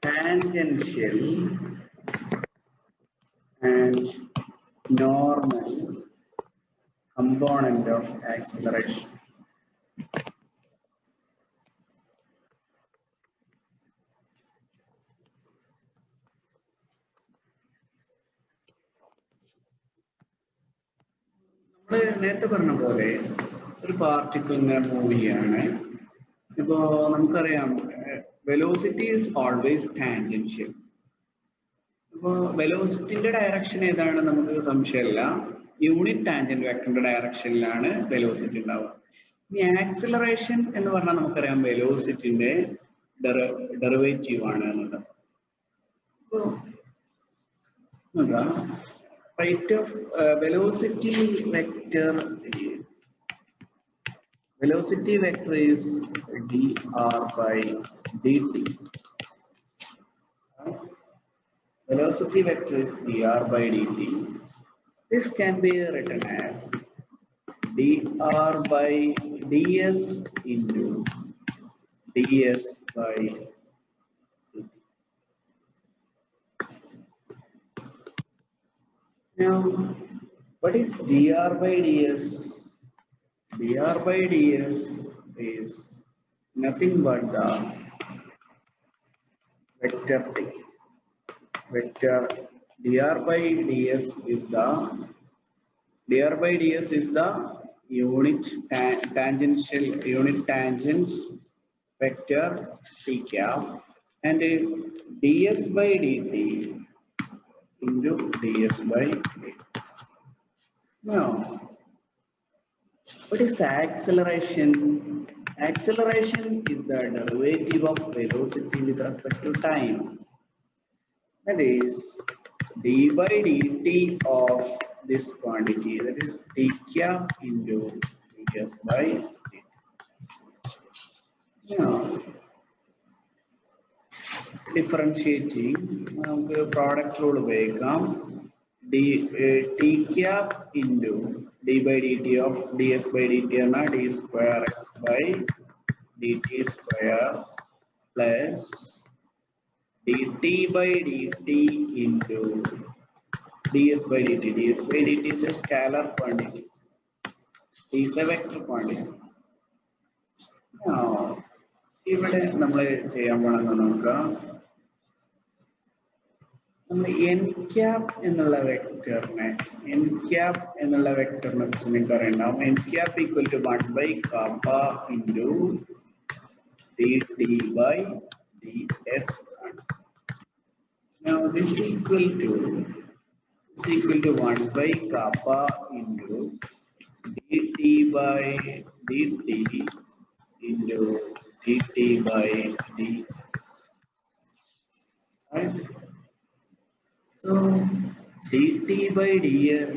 tangential and normal component of acceleration. നേരത്തെ പറഞ്ഞ പോലെ ഒരു പാർട്ടിക്കിൾ ഇങ്ങനെ മൂവ് ചെയ്യാണ്. ഇപ്പോ നമുക്കറിയാം വെലോസിറ്റി ഈസ് ഓൾവേസ് ടാൻജൻഷ്യൽ. അപ്പോൾ വെലോസിറ്റിന്റെ ഡയറക്ഷൻ ഏതാണ് നമുക്ക് സംശയമില്ല, യൂണിറ്റ് ടാൻജന്റ് വെക്ടറിന്റെ ഡയറക്ഷനിലാണ് വെലോസിറ്റി ഉണ്ടാവുക. ഇനി ആക്സിലറേഷൻ എന്ന് പറഞ്ഞാൽ നമുക്കറിയാം വെലോസിറ്റിന്റെ ഡെറിവേറ്റീവ് ആണ് എന്നുള്ളത്. Rate of velocity vector is dr by dt. Velocity vector is dr by dt. This can be written as dr by ds into ds by dt. Now, what is dr by ds? dr by ds is nothing but the vector t. Vector dr by ds is the unit tangent vector t cap, and ds by dt into ds by dt. Now, what is acceleration? Acceleration is the derivative of velocity with respect to time. That is d by dt of this quantity, that is t cap into ds by dt. Now, differentiating, product rule ഉപയോഗിക്കാം. t cap into d by dt of ds by dt ആണ് d square x by dt square plus dt by dt into ds by dt. ds by dt is a scalar quantity, t is a vector quantity. Now, ഇവിടെ നമ്മൾ ചെയ്യാൻ പോകുന്നത് നോക്കാം. n cap എന്നുള്ള വെക്ടറിനെ കുറിച്ച് നിങ്ങൾക്ക് അറിയണ്ടാവും. n cap equal to 1 by kappa into dt by ds. Now this is equal to 1 by kappa into dt by dt into dt by ds. Right? So dt by ds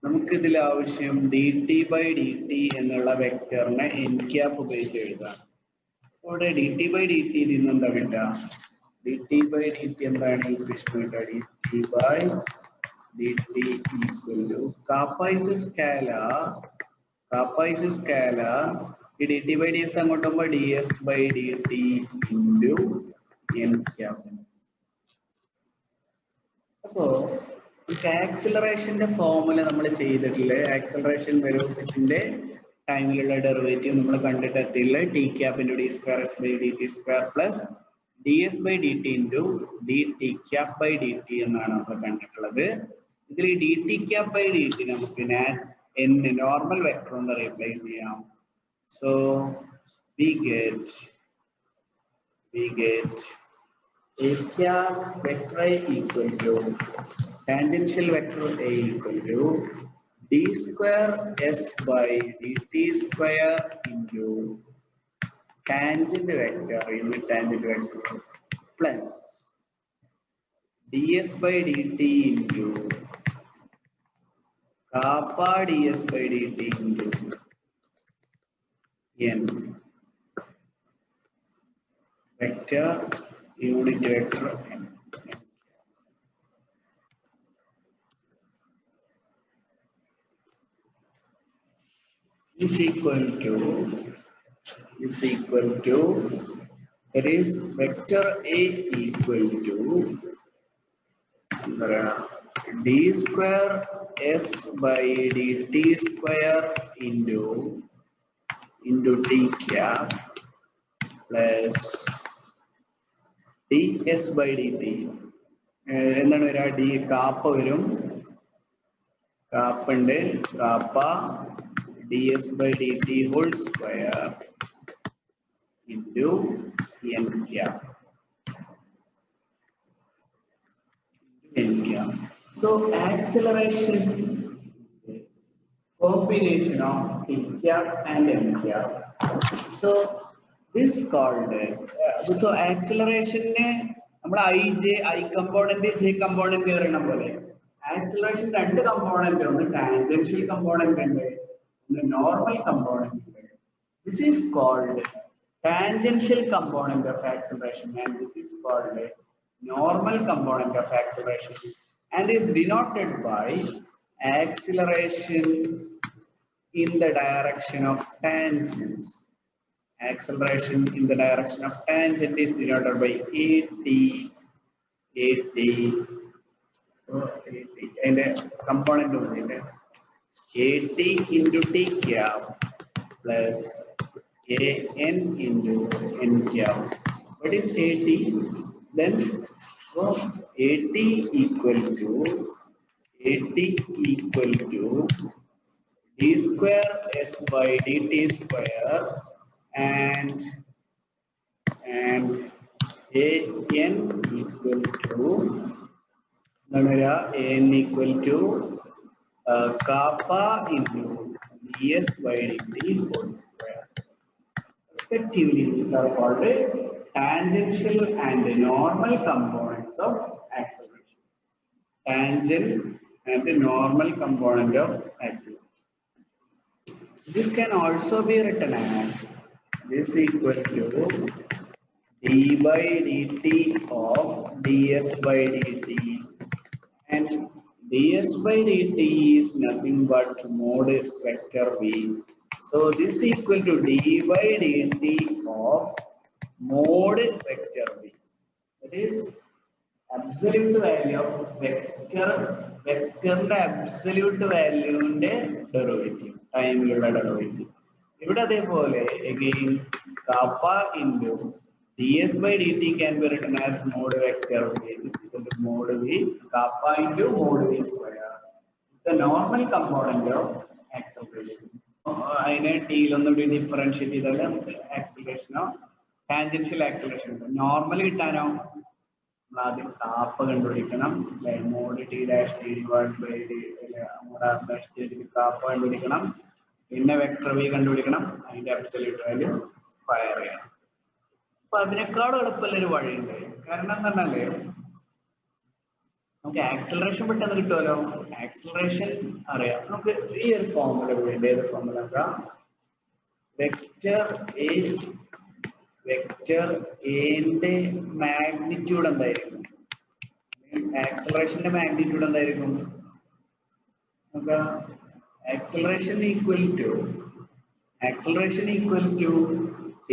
നമുക്ക് ഇതിൽ ആവശ്യം dt by dt എന്നുള്ള വെക്ടറിനെ n cap ഉപയോഗിച്ച് എഴുതാം. അവിടെ dt by dt ഇതിൽ നിന്ന് എന്താ കിട്ടുക? dt by dt എന്താണ് ഇക്വേഷൻ കിട്ടുക? dt by dt equal to kappa is a scalar. ഈ dt by ds അങ്ങോട്ട് പോകുമ്പോൾ ds by dt into n cap. അപ്പോ ആക്സിലറേഷന്റെ ഫോർമുല നമ്മൾ ചെയ്തിട്ടില്ല. ആക്സിലറേഷൻ വെലോസിറ്റിന്റെ ടൈമിലുള്ള ഡെറിവേറ്റീവ് നമ്മൾ കണ്ടിട്ട് എത്തിയില്ല. T cap into d square s by d t square plus d s by d t into d t cap by d t എന്നാണ് നമ്മൾ കണ്ടിട്ടുള്ളത്. ഇതിൽ ഈ d t cap by d t നമുക്ക് normal vector കൊണ്ട് replace ചെയ്യാം. So we get a cap vector A equal to tangential vector A equal to d square s by dt square into tangent vector, unit tangent vector, plus ds by dt into kappa ds by dt into n vector, unit vector n. Is equal to That is vector A equal to d square s by dt square into t cap plus ds by dt. എന്താണ് വരിക? D KAAPA വരും, കാപ്പുണ്ട്, KAAPA ds by dt whole square into n cap. So acceleration is a combination of t cap and n cap. So this called so acceleration ne nammal I component j component parayana pole acceleration rendu component undu tangential component undu one normal component undu. This is called tangential component of acceleration and this is called normal component of acceleration and is denoted by acceleration in the direction of tangents. Acceleration in the direction of tangent is denoted by at and a component of at into t cap plus an into n cap. What is at? Then at equal to d square s by dt square and an equal to kappa into ds by dt whole square. Respectively, these are called tangential and normal components of acceleration. Tangent and the normal component of acceleration. This can also be written as this equal to d by dt of ds by dt, and ds by dt is nothing but mod vector v. So this equal to d by dt of mod vector v. That is absolute value of vector absolute value derivative, time derivative. ഇവിടെ അതേപോലെ again kappa into ds by dt can be written as mod vector v is equal to mod v kappa into mod v square is the normal component of acceleration. അതിനെ ടിയിൽ ഒന്നുകൂടി differentiate ചെയ്താൽ നമുക്ക് ആക്സിലറേഷനോ tangential acceleration normal കിട്ടാനോ നമ്മൾ ആദ്യം kappa കണ്ടുപിടിക്കണം, mod t dash t divide by mod r dash t kappa കണ്ടുപിടിക്കണം, പിന്നെ വെക്ടർ വി കണ്ടുപിടിക്കണം, അതിന്റെ അബ്സല്യൂട്ട് വാല്യൂ സ്ക്വയർ ചെയ്യണം. അപ്പൊ അതിനേക്കാളും എളുപ്പമുള്ള ഒരു വഴിയുണ്ട്. കാരണം എന്താ പറഞ്ഞാല് നമുക്ക് ആക്സിലറേഷൻ പെട്ടെന്ന് കിട്ടുമല്ലോ. ആക്സിലറേഷൻ അറിയാം നമുക്ക്. ഈ ഒരു ഫോർമുല വേണ്ട ഏത് ഫോർമുല നോക്കാം. വെക്ടർ എന്റെ മാഗ്നിറ്റ്യൂഡ് എന്തായിരിക്കും? ആക്സിലറേഷന്റെ മാഗ്നിറ്റ്യൂഡ് എന്തായിരിക്കും നോക്കാം. Acceleration equal to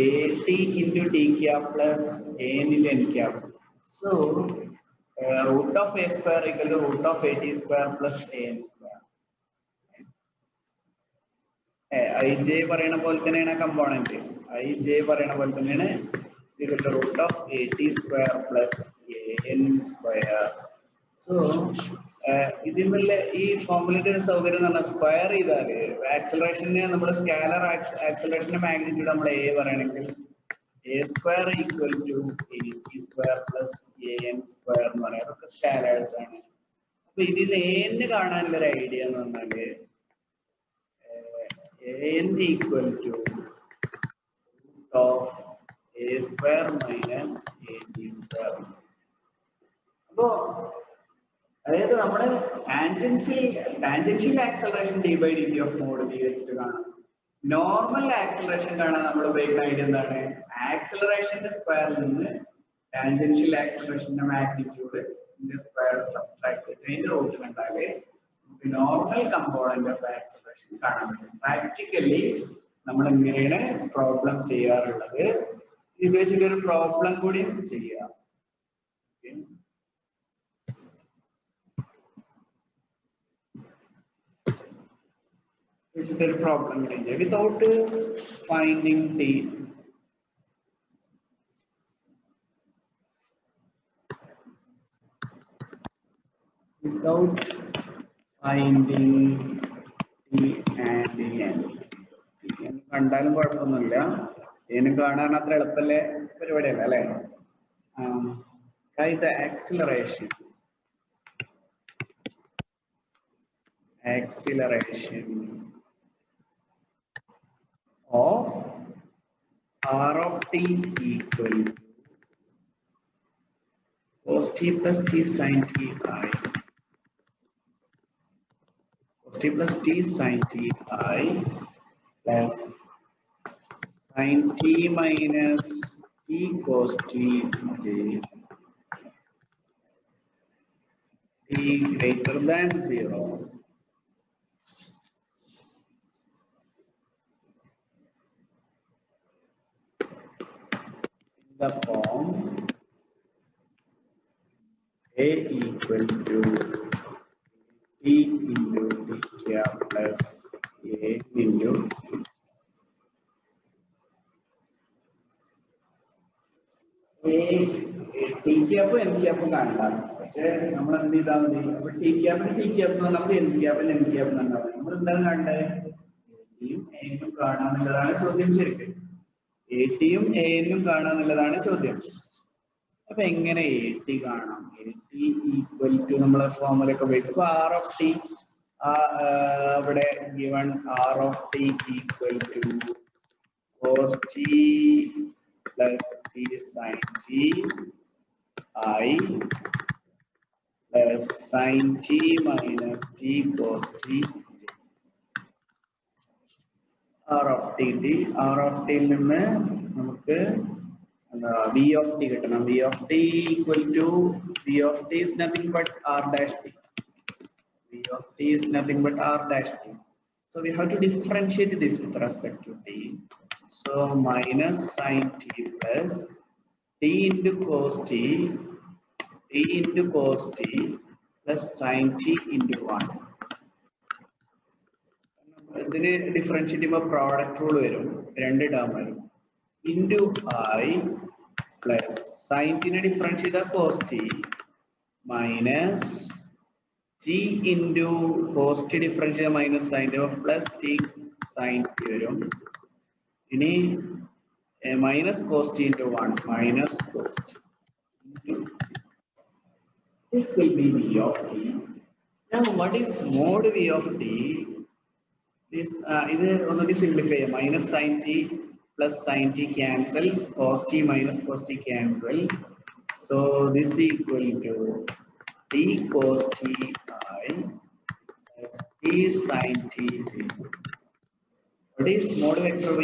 at into t cap plus an into n cap. So root of a square equal to root of at square plus an square. ij പറയുന്ന പോലെ തന്നെയാണ് component. ij പറയുന്ന പോലെ തന്നെയാണ് equal to root of at square plus an square. So ഇതിനുള്ള ഈ ഫോർമുലയുടെ ഒരു സൗകര്യം എന്ന് പറഞ്ഞാൽ സ്ക്വയർ ചെയ്താല് ആക്സിലറേഷന് നമ്മൾ സ്കാലർ ആക്സിലറേഷന്റെ മാഗ്നിറ്റ്യൂഡ് നമ്മൾ a പറയണമെങ്കിൽ a square equal to at square plus an square എന്ന് പറയാം. അതൊക്കെ സ്കാലേഴ്സ് ആണ്. അപ്പൊ ഇതിന് an കാണാനുള്ള ഒരു ഐഡിയ എന്ന് പറഞ്ഞാല് an equal to root of a square minus at square. അപ്പോ അതായത് നമ്മുടെ tangential acceleration d by d t of mod v വെച്ചിട്ട് കാണാം. നോർമൽ ആക്സിലറേഷൻ കാണാൻ നമ്മൾ ഉപയോഗിക്കുന്ന ഐഡിയ എന്താണ്? ആക്സിലറേഷന്റെ സ്ക്വയറിൽ നിന്ന് ടാൻജൻഷ്യൽ ആക്സിലറേഷന്റെ മാഗ്നിറ്റ്യൂഡ് സ്ക്വയർ സബ്ട്രാക്ട് ചെയ്തിട്ട് അതിന്റെ റൂട്ട് കണ്ടാല് നമുക്ക് നോർമൽ കമ്പോണന്റ് ഓഫ് ആക്സിലറേഷൻ കാണാൻ പറ്റും. പ്രാക്ടിക്കലി നമ്മൾ ഇങ്ങനെയാണ് പ്രോബ്ലം ചെയ്യാറുള്ളത്. ഇത് വെച്ചിട്ട് ഒരു പ്രോബ്ലം കൂടിയും ചെയ്യാം. വെച്ചിട്ട് ഒരു പ്രോബ്ലം കൂടി ചെയ്യാം without finding T. Without finding T and N. കണ്ടാലും കുഴപ്പമൊന്നുമില്ല. ഇതിന് കാണാൻ അത്ര എളുപ്പല്ലേ പരിപാടിയല്ല അല്ലേ? the acceleration of r of t equal to cos t plus t sin t I. Cos t plus t sin t I plus sin t minus t cos t j t greater than 0. In the form A equal to T into T cap plus A into T cap N cap കാണണ്ട. പക്ഷേ നമ്മൾ എന്ത് ചെയ്താൽ മതി? അപ്പൊ T cap N cap നമ്മൾ N cap നമ്മൾ എന്താണ് കാണണ്ടേ? എയും എയും കാണാന്നുള്ളതാണ് ചോദ്യം. ശരിക്കും എയും എയും കാണാന്നുള്ളതാണ് ചോദ്യം. അപ്പൊ എങ്ങനെ AT കാണാം? AT ഈക്വൽ ടു നമ്മളെ ഫോർമുലയൊക്കെ ഉപയോഗിക്കും. ആർ ഓഫ് ടി ഇവിടെ given r of t equal to cos t plus t sin t I plus sin t minus t cos t r of t നിന്ന് നമുക്ക് v of t കിട്ടണം. v of t equal to v of t is nothing but r dash t. v of t is nothing but r dash t. So we have to differentiate this with respect to t. So minus sin t plus t into cos t plus sin t into 1. ഇതിന് differentiate ചെയ്യുമ്പോൾ product rule വരും. രണ്ട് term വരും. into I plus sin t നെ differentiate ചെയ്താൽ cos t minus t into cos t differentiate ചെയ്താൽ minus sin t plus t sin t വരും. ഇനി minus cos t into 1 minus cos t into this will be v of t. Now what is mod v of t? This ഇത് ഒന്നുകൂടി simplify ചെയ്യാം. Minus sin t plus sin t cancels, cos t minus cos t cancels. So this equal to t cos t I plus t sin t j. What is mod vector v?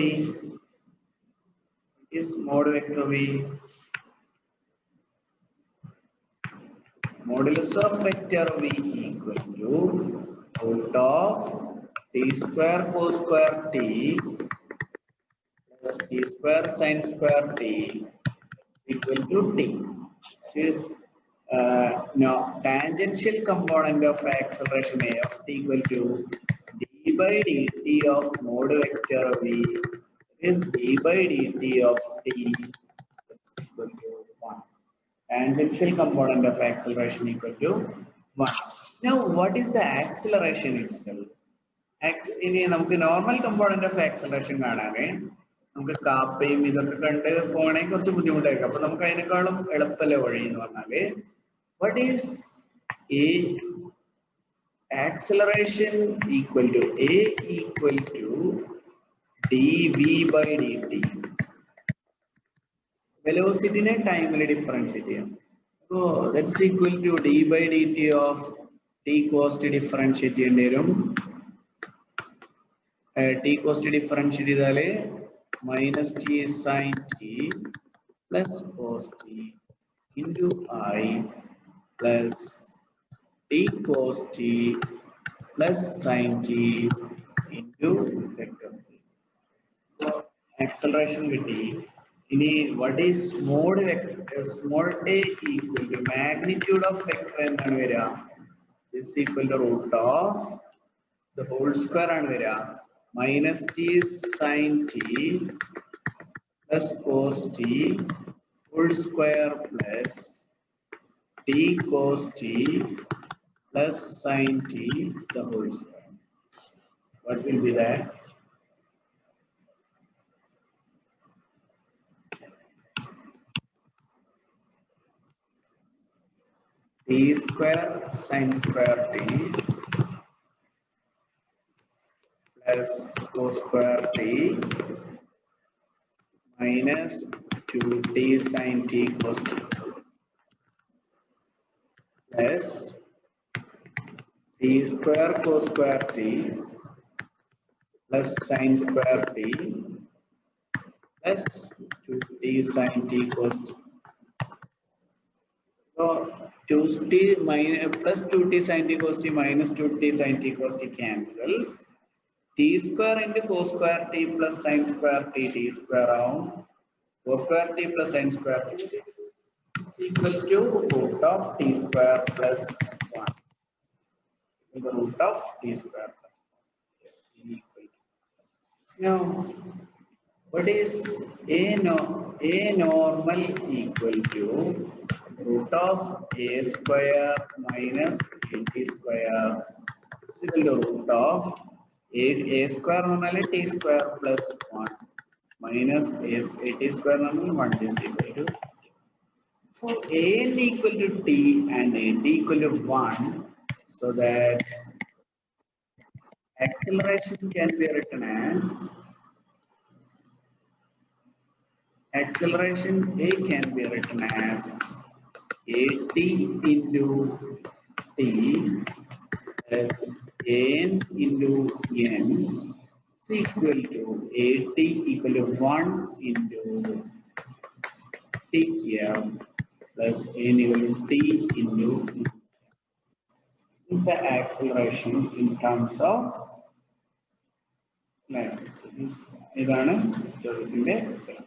What is mod vector v? Modulus of vector v equal to root of t square cos square t plus t square sin square t equal to t. This now tangential component of acceleration a of t equal to d by dt of mod vector v is d by dt of t equal to 1. Tangential component of acceleration equal to 1. Now what is the acceleration itself? ഇനി നമുക്ക് normal component of acceleration കാണാനേ നമുക്ക് കാപ്പയും ഇതൊക്കെ കണ്ട് പോകണമെങ്കിൽ കുറച്ച് ബുദ്ധിമുട്ടായിരിക്കും. അപ്പൊ നമുക്ക് അതിനേക്കാളും എളുപ്പമല്ലേ വഴി എന്ന് പറഞ്ഞാല് what is a acceleration equal to a equal to dv by dt. വെലോസിറ്റിനെ ടൈമിൽ ഡിഫറൻഷിയേറ്റ് ചെയ്യാം. അപ്പോ that's equal to d by dt of t cos t differentiate ചെയ്യേണ്ടി വരും. t cos t ഡിഫറൻഷിയേറ്റ് ചെയ്താല് minus t sin t plus cos t into I plus t cos t plus sin t into vector t. Acceleration കിട്ടി. what is small vector? Small a equal to magnitude of vector എന്താണ് വരിക? Is equal to root of the whole square ആണ് വരിക. Minus t sin t plus cos t whole square plus t cos t plus sin t the whole square. What will be that? T square sin square t plus cos square t minus 2t sin t cos t plus t square cos square t plus sin square t plus 2t sin t cos t. So 2t minus plus 2t sin t cos t minus 2t sin t cos t cancels. T square into cos square t plus sin square t, t square round cos square t plus sin square t is equal to root of t square plus 1. The root of t square plus 1 equal to. Now, what is a normal equal to root of a square minus t square is equal to root of a square normally t square plus 1 minus a t square normally 1 is equal to. So a n equal to t and a t equal to 1, so that acceleration can be written as acceleration a can be written as at into t plus an into n is equal to at equal to 1 into t cube plus n equal to t into e. This is the acceleration in terms of length. ഇതാണ് ചോദ്യത്തിന്റെ ഉത്തരം.